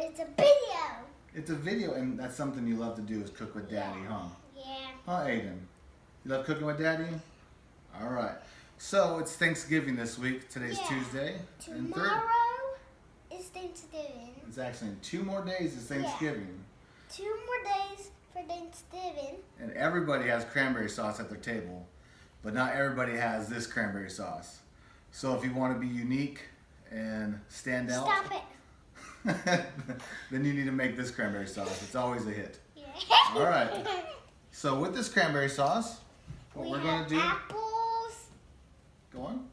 It's a video. It's a video, and that's something you love to do is cook with Daddy, huh? Yeah. Huh, Aiden? You love cooking with Daddy? All right. So it's Thanksgiving this week. Today's Tuesday. Tomorrow is Thanksgiving. It's actually in 2 more days is Thanksgiving. 2 more days for Thanksgiving. And everybody has cranberry sauce at their table, but not everybody has this cranberry sauce. So if you want to be unique and stand out, Stop it. then you need to make this cranberry sauce. It's always a hit. Yeah. All right. So with this cranberry sauce, what we're going to do... apples. Go on.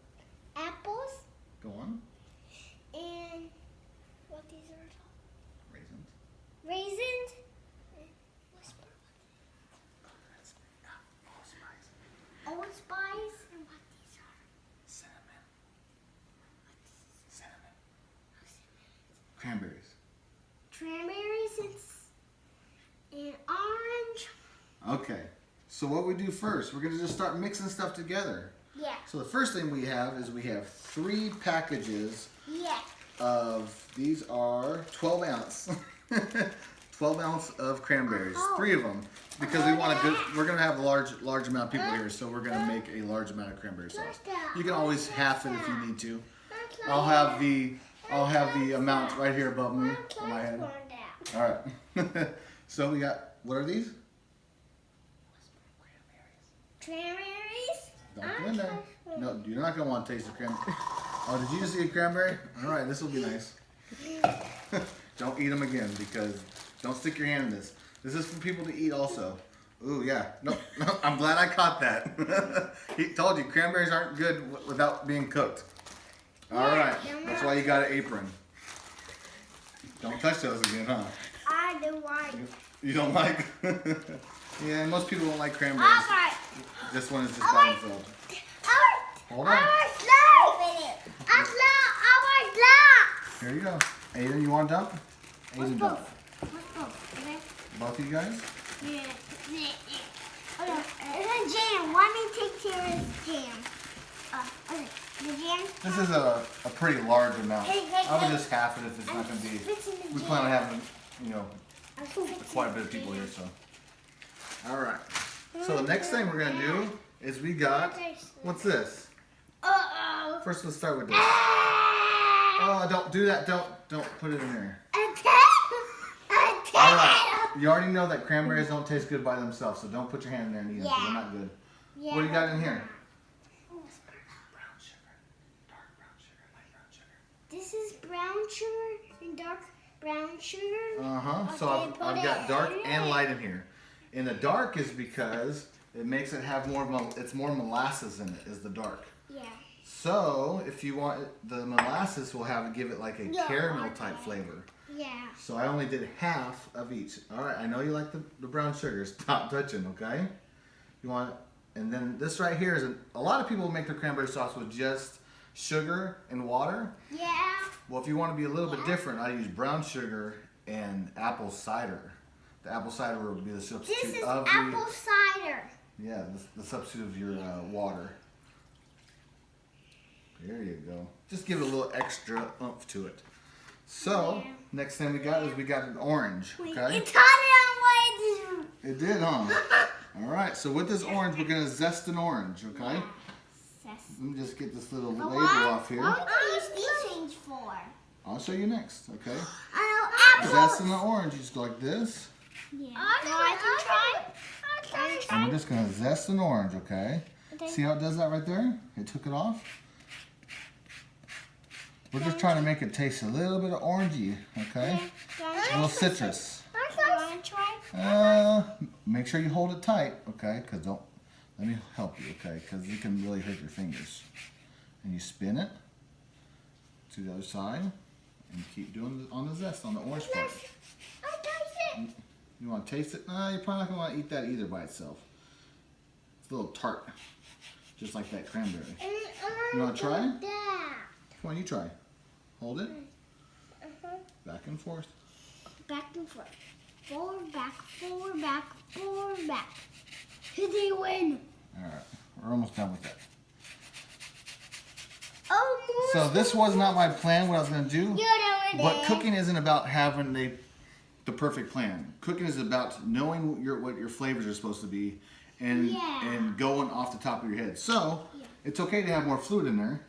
Apples. Go on. And what these are called? Raisins. Raisins. Whisper. Allspice. And what these are? Cinnamon. Cinnamon. Cranberries. Cranberries and orange. Okay. So what we do first, we're going to just start mixing stuff together. Yeah. So the first thing we have is we have 3 packages Yeah. of, these are 12 ounce. 12 ounce of cranberries, 3 of them, because we want a good, we're going to have a large amount of people here, so we're going to make a large amount of cranberry sauce. You can always half it if you need to. I'll have the amount right here above me on my head. All right. So we got, what are these? Cranberries. Don't go in there. No, you're not going to want to taste the cranberry. Oh, did you just eat cranberry? All right, this will be nice. Don't eat them again, because don't stick your hand in this. This is for people to eat also. Ooh, yeah. No, I'm glad I caught that. He told you, cranberries aren't good without being cooked. All right, that's why you got an apron. Don't touch those again, huh? I don't like. You don't like? Yeah, most people don't like cranberries. All right. This one is just by themselves. Hold on. Here you go. Aiden, you want to dump? Aiden, dump. Both of you guys? Yeah. It's a jam. Let me take Tara's jam. Okay. The jam. This is a pretty large amount. I would just half it if it's not going to be. We plan on having, quite a bit of people here, so. All right. So the next thing we're going to do is we got, what's this? Uh-oh. First, let's start with this. Oh, don't do that. Don't put it in there. All right. You already know that cranberries don't taste good by themselves, so don't put your hand in there and eat them. They're not good. Yeah. What do you got in here? Brown sugar, dark brown sugar, light brown sugar. This is brown sugar and dark brown sugar. Uh-huh. So I've got dark and light in here. And the dark is because it makes it have more, it's more molasses in it, is the dark. Yeah. So if you want, the molasses will give it like a caramel type flavor. Yeah. So I only did half of each. All right, I know you like the brown sugar. Stop touching, okay? You want, and then this right here is, a lot of people make their cranberry sauce with just sugar and water. Yeah. Well, if you want to be a little bit different, I use brown sugar and apple cider. The apple cider will be the substitute This is of apple cider. Yeah, the substitute of your water. There you go. Just give it a little extra oomph to it. So, next thing we got is we got an orange, okay? It taught it. It did, huh? All right, so with this orange, we're going to zest an orange, okay? Let me just get this little label off here. What are these things for? I'll show you next, okay? Apples. Zest in the orange, you just go like this. Yeah. I can try. And we're just going to zest an orange, okay? See how it does that right there? It took it off. We're just trying to make it taste a little bit of orangey, okay? A little citrus. Want to try? Make sure you hold it tight, okay? Because let me help you, okay? Because you can really hurt your fingers. And you spin it to the other side, and keep doing it on the zest, on the orange part. You want to taste it? No, you're probably not going to want to eat that either by itself. It's a little tart, just like that cranberry. You want to try? Come on, you try. Hold it. Back and forth. Back and forth. Forward, back, forward, back, forward, back. Who did they win? All right, we're almost done with that. Oh, So this was not my plan, what I was going to do. You don't But want it. cooking isn't about having the perfect plan. Cooking is about knowing what your flavors are supposed to be and going off the top of your head. So it's okay to have more fluid in there.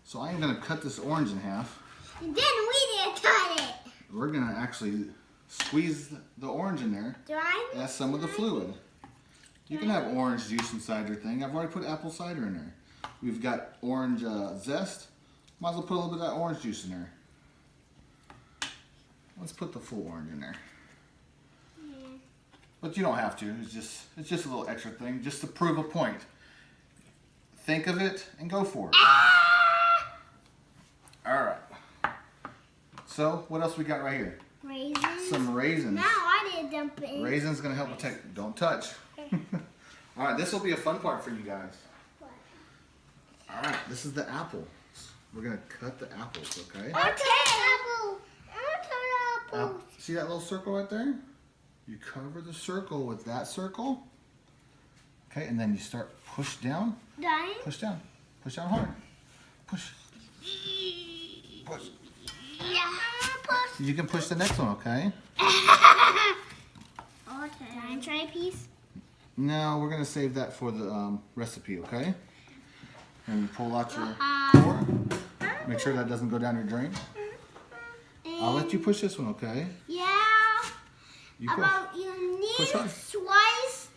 So I am going to cut this orange in half. And then we didn't cut it. We're going to actually squeeze the orange in there. That's some of the fluid. You can have orange juice inside your thing. I've already put apple cider in there. We've got orange zest. Might as well put a little bit of that orange juice in there. Let's put the full orange in there. Yeah. But you don't have to. It's just a little extra thing, just to prove a point. Think of it and go for it. All right. So what else we got right here? Raisins. Some raisins. No, I didn't dump it. Raisins gonna help protect. Don't touch. All right, this will be a fun part for you guys. What? All right, this is the apple. We're gonna cut the apples, okay? I want apple. See that little circle right there? You cover the circle with that circle. Okay, and then you start push down. Done. Push down. Push down hard. Push. Push. Yeah. Push. You can push the next one, okay? Okay. Can I try a piece? No, we're gonna save that for the recipe, okay? And you pull out your core. Make sure that doesn't go down your drain. I'll let you push this one, okay? Yeah. You push. About you need Push hard. twice.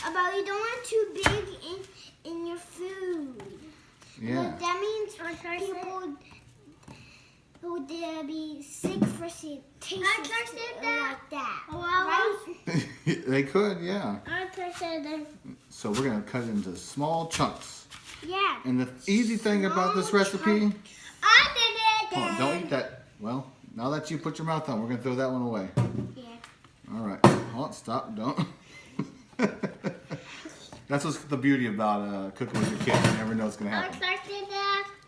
About you don't want too big in your food. Yeah. But that means people would be sick for tasting like that. Right? They could, yeah. I tasted them. So we're gonna cut it into small chunks. Yeah. And the easy thing about this recipe, I did it. hold on, don't eat that. Well, now that you put your mouth on, we're gonna throw that one away. Yeah. All right, hold on, stop, don't. That's what's the beauty about cooking with your kids. You never know what's gonna happen.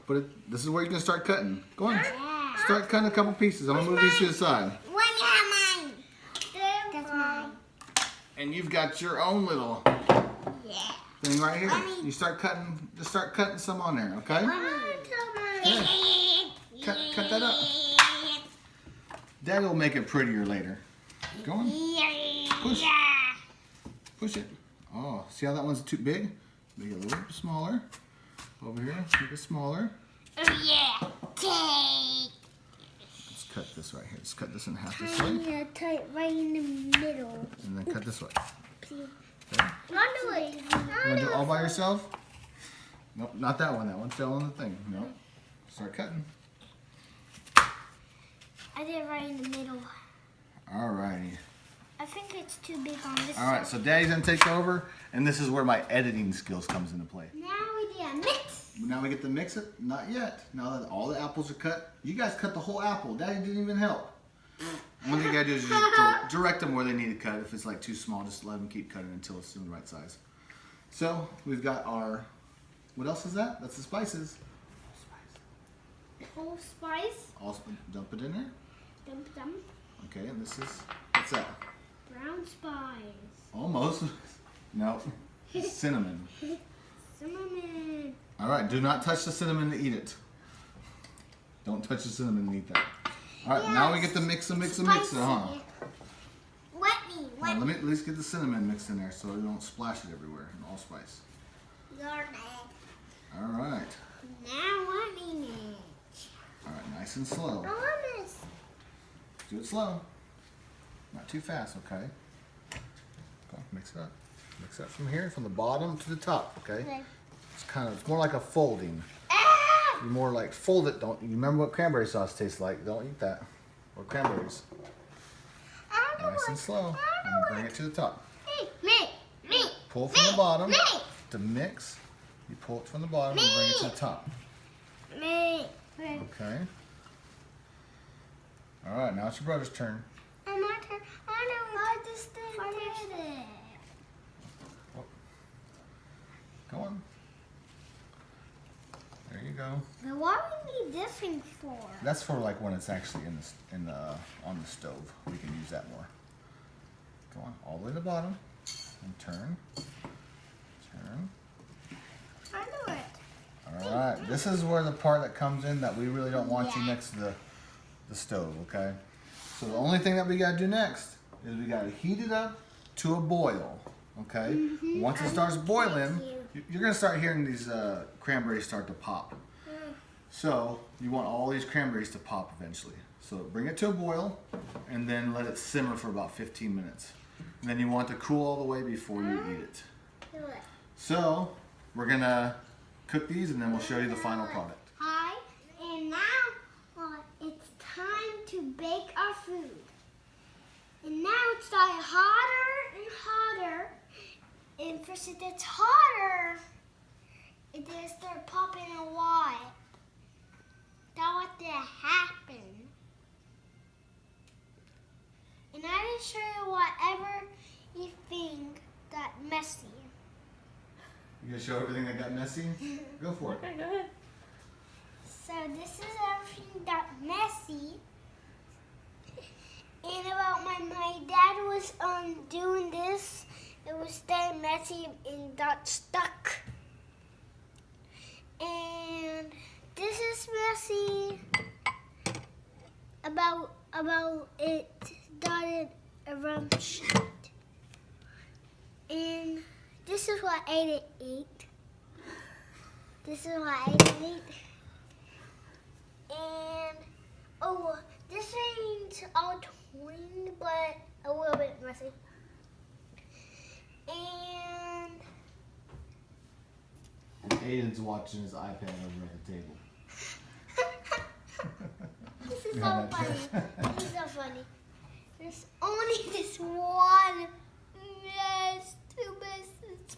But this is where you're gonna start cutting. Go on, Yeah. start cutting a couple pieces. I'm gonna move these to the side. When you have mine. That's mine. And you've got your own little Yeah. thing right here. You start cutting, just start cutting some on there, okay? Cut that up. Daddy will make it prettier later. Go on, push. Push it. Oh, see how that one's too big? Make it a little bit smaller. Over here, make it smaller. Let's cut this right here. Let's cut this in half this way. Yeah, tight right in the middle. And then cut this way. Okay. Not do it. You want to do it all by yourself? Nope, not that one. That one fell on the thing. Nope. Start cutting. I did it right in the middle. Alrighty. I think it's too big on this Alright, so Daddy's gonna take over, and this is where my editing skills comes into play. Now we do a mix. Now we get to mix it? Not yet. Now that all the apples are cut, you guys cut the whole apple. Daddy didn't even help. One thing you gotta do is just direct them where they need to cut. If it's like too small, just let them keep cutting until it's in the right size. So we've got our, what else is that? That's the spices. Whole spice. Also, dump it in there. Dump them. Okay, and this is, what's that? Brown spice. Almost. No. Cinnamon. Cinnamon. Alright, do not touch the cinnamon to eat it. Don't touch the cinnamon and eat that. Alright, now we get to mix and mix and mix it, huh? Wet me. Now, let me at least get the cinnamon mixed in there so we don't splash it everywhere in allspice. Alright. Now what me Alright, nice and slow. Promise. Do it slow. Not too fast, okay? Okay, mix it up. Mix it up from here, from the bottom to the top, okay? Okay. It's more like a folding. Ah! You more like fold it. Don't you remember what cranberry sauce tastes like? Don't eat that. Or cranberries. Nice and slow. And bring it to the top. Me. Pull from the bottom to mix. You pull it from the bottom and bring it to the top. Me. Okay. All right, now it's your brother's turn. And my turn. I just did it. Go on. There you go. But what do we need this thing for? That's for like when it's actually on the stove. We can use that more. Go on, all the way to the bottom, and turn. I know it. All right, this is where the part that comes in that we really don't want you next to the stove, okay? So the only thing that we gotta do next is we gotta heat it up to a boil, okay? Once it starts boiling, you're gonna start hearing these cranberries start to pop. So you want all these cranberries to pop eventually. So bring it to a boil and then let it simmer for about 15 minutes. And then you want it to cool all the way before you eat it. So we're gonna cook these and then we'll show you the final product. Hi, and now it's time to bake our food. And now it's starting hotter and hotter. And first it gets hotter, it just start popping away. That's what did happen. And I will show you whatever you think got messy. You gonna show everything that got messy? Go for it. Okay, go ahead. So this is everything got messy. And about my dad was doing this, it was staying messy and got stuck. And this is messy about it started around shit. And this is what Aidan ate. This is what Aidan ate. And oh, this ain't all clean, but a little bit messy. And Aiden's watching his iPad over at the table. this is so funny. This is so funny. There's only this one mess, two messes.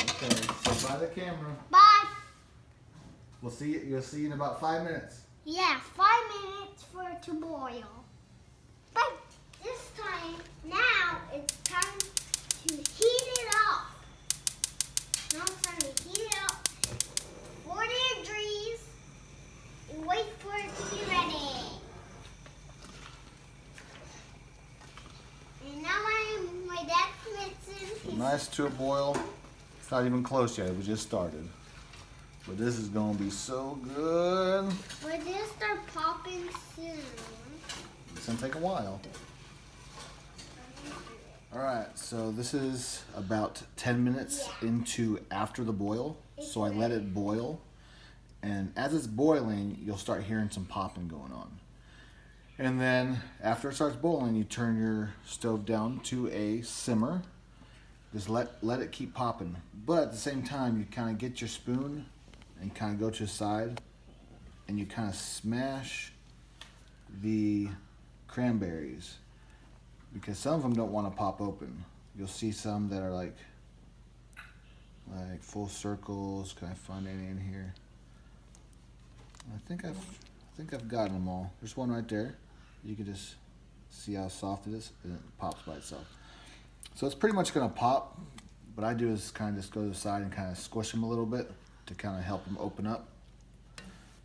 Okay, so by the camera. Bye. We'll see you. You'll see you in about 5 minutes. Yeah, 5 minutes for it to boil. But this time, now it's time to heat it up. Now it's time to heat it up. 40 degrees. And wait for it to be ready. And now my dad's mixing. Nice to a boil. It's not even close yet. We just started. But this is gonna be so good. We're gonna start popping soon. It's gonna take a while. All right, so this is about 10 minutes into after the boil. So I let it boil. And as it's boiling, you'll start hearing some popping going on. And then after it starts boiling, you turn your stove down to a simmer. Just let it keep popping. But at the same time, you kind of get your spoon and kind of go to the side and you kind of smash the cranberries because some of them don't want to pop open. You'll see some that are like full circles. Can I find any in here? I think I've gotten them all. There's one right there. You can just see how soft it is, and it pops by itself. So it's pretty much gonna pop. What I do is kind of just go to the side and kind of squish them a little bit to kind of help them open up,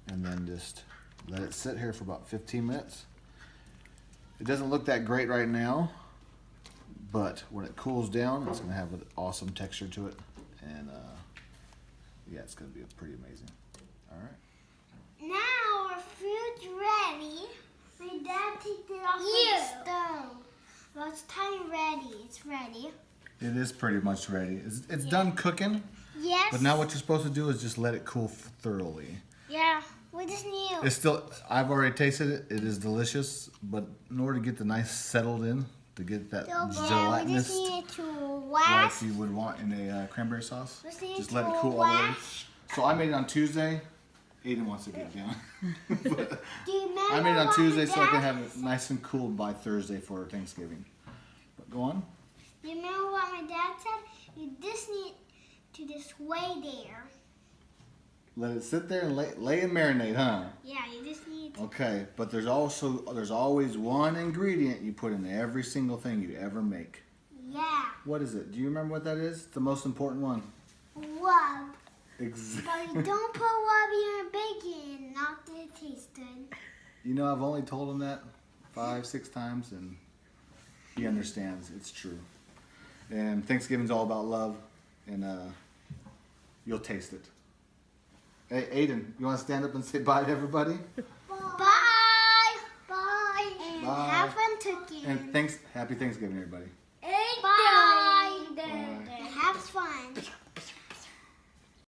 and then just let it sit here for about 15 minutes. It doesn't look that great right now, but when it cools down, it's gonna have an awesome texture to it, and yeah, it's gonna be pretty amazing. All right. Now our food's ready. My dad took it off the stove. Well, it's time ready. It's ready. It is pretty much ready. It's done cooking. Yes. But now what you're supposed to do is just let it cool thoroughly. Yeah. We just need. It's still. I've already tasted it. It is delicious. But in order to get the nice settled in, to get that We just gelatinous need it to like wash. you would want in a cranberry sauce, We just need just to let it cool all the way. wash. So I made it on Tuesday. Aiden wants to get it down. But Do you remember I made it on what Tuesday my so I can dad have it nice and cool by Thursday for Thanksgiving. But go on. Do you remember what my dad said? You just need to just wait there. Let it sit there and lay and marinate, huh? Yeah, you just need to. Okay, but there's always one ingredient you put in every single thing you ever make. Yeah. What is it? Do you remember what that is? It's the most important one. Rub. Exactly. But don't put wabi in bacon, not that it tastes good. You know, I've only told him that 5-6 times, and he understands. It's true. And Thanksgiving's all about love, and you'll taste it. Hey, Aidan, you want to stand up and say bye to everybody? Bye. Bye. And Bye. have fun cooking. And happy Thanksgiving, everybody. Bye. Bye. Have fun.